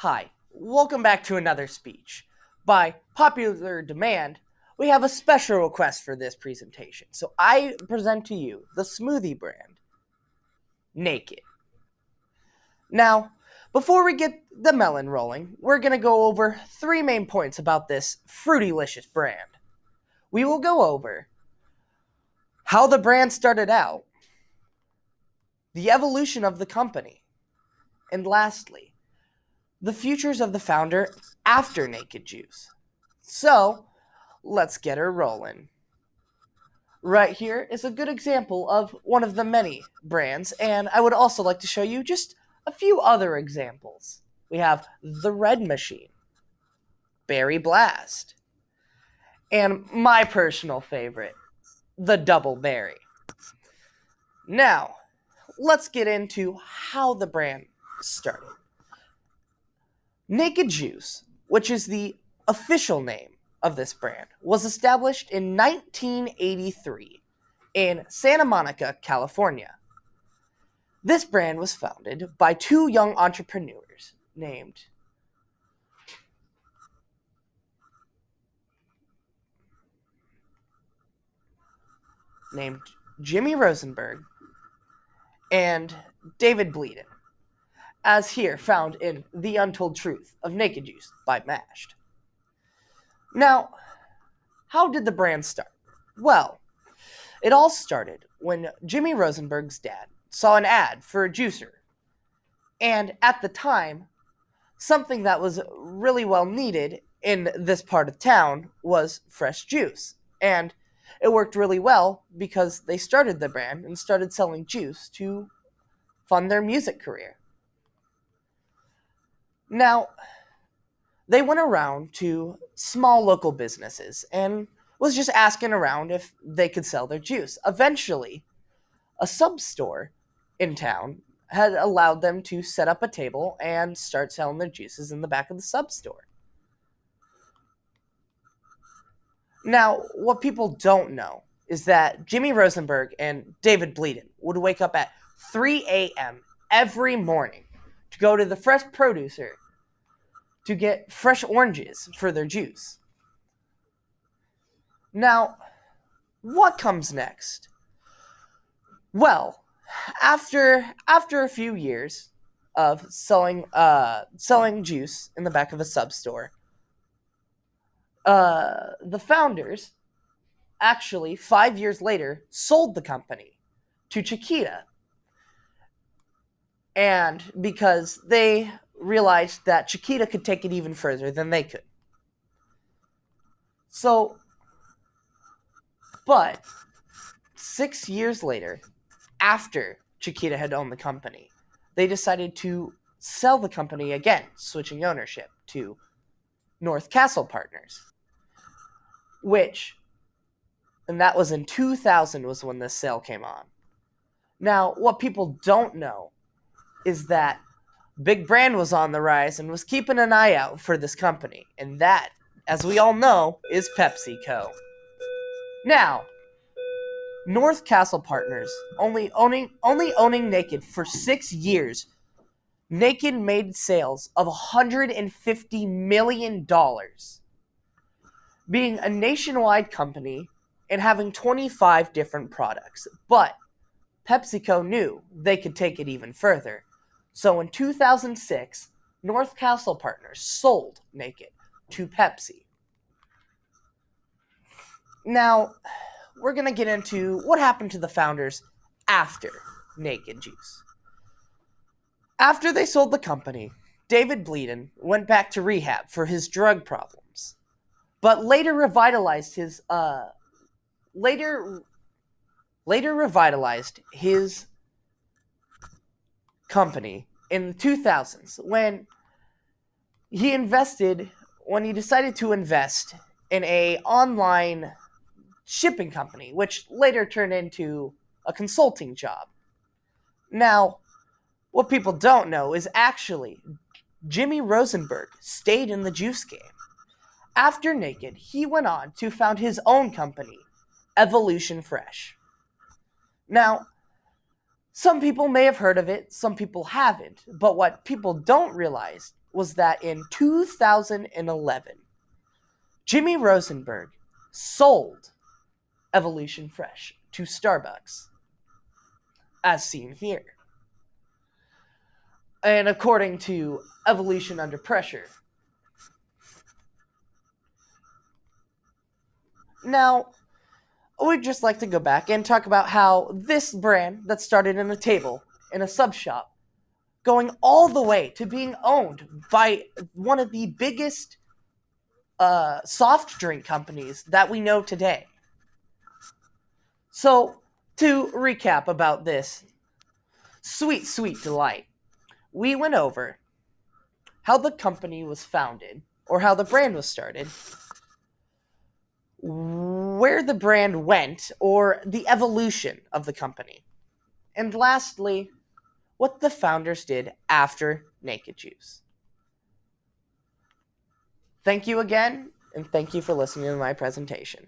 Hi, welcome back to another speech. By popular demand, we have a special request for this presentation. So I present to you the smoothie brand, Naked. Now, before we get the melon rolling, we're going to go over three main points about this fruitylicious brand. We will go over how the brand started out, the evolution of the company, and lastly, the futures of the founder after Naked Juice. So, let's get her rolling. Right here is a good example of one of the many brands, and I would also like to show you just a few other examples. We have the Red Machine, Berry Blast, and my personal favorite, the Double Berry. Now, let's get into how the brand started. Naked Juice, which is the official name of this brand, was established in 1983 in Santa Monica, California. This brand was founded by two young entrepreneurs named Jimmy Rosenberg and David Bleeden, as here found in The Untold Truth of Naked Juice by Mashed. Now, how did the brand start? Well, it all started when Jimmy Rosenberg's dad saw an ad for a juicer. And at the time, something that was really well needed in this part of town was fresh juice. And it worked really well because they started the brand and started selling juice to fund their music career. Now, they went around to small local businesses and was just asking around if they could sell their juice. Eventually, a sub store in town had allowed them to set up a table and start selling their juices in the back of the sub store. Now, what people don't know is that Jimmy Rosenberg and David Bleeden would wake up at 3 a.m. every morning to go to the fresh producer to get fresh oranges for their juice. Now, what comes next? Well, after a few years of selling juice in the back of a sub store, the founders actually 5 years later sold the company to Chiquita, and because they realized that Chiquita could take it even further than they could. So, but 6 years later, after Chiquita had owned the company, they decided to sell the company again, switching ownership to North Castle Partners, and that was in 2000 was when this sale came on. Now, what people don't know is that Big Brand was on the rise and was keeping an eye out for this company, and that, as we all know, is PepsiCo. Now, North Castle Partners, only owning Naked for 6 years, Naked made sales of $150 million, being a nationwide company and having 25 different products. But PepsiCo knew they could take it even further. So in 2006, North Castle Partners sold Naked to Pepsi. Now, we're going to get into what happened to the founders after Naked Juice. After they sold the company, David Bleeden went back to rehab for his drug problems, but later revitalized his company in the 2000s when he decided to invest in a online shipping company, which later turned into a consulting job. Now, what people don't know is actually Jimmy Rosenberg stayed in the juice game. After Naked, he went on to found his own company, Evolution Fresh. Now, some people may have heard of it, some people haven't, but what people don't realize was that in 2011, Jimmy Rosenberg sold Evolution Fresh to Starbucks, as seen here. And according to Evolution Under Pressure, now we'd just like to go back and talk about how this brand that started in a table in a sub shop, going all the way to being owned by one of the biggest soft drink companies that we know today. So, to recap about this sweet, sweet delight, we went over how the company was founded, or how the brand was started, where the brand went, or the evolution of the company, and lastly, what the founders did after Naked Juice. Thank you again, and thank you for listening to my presentation.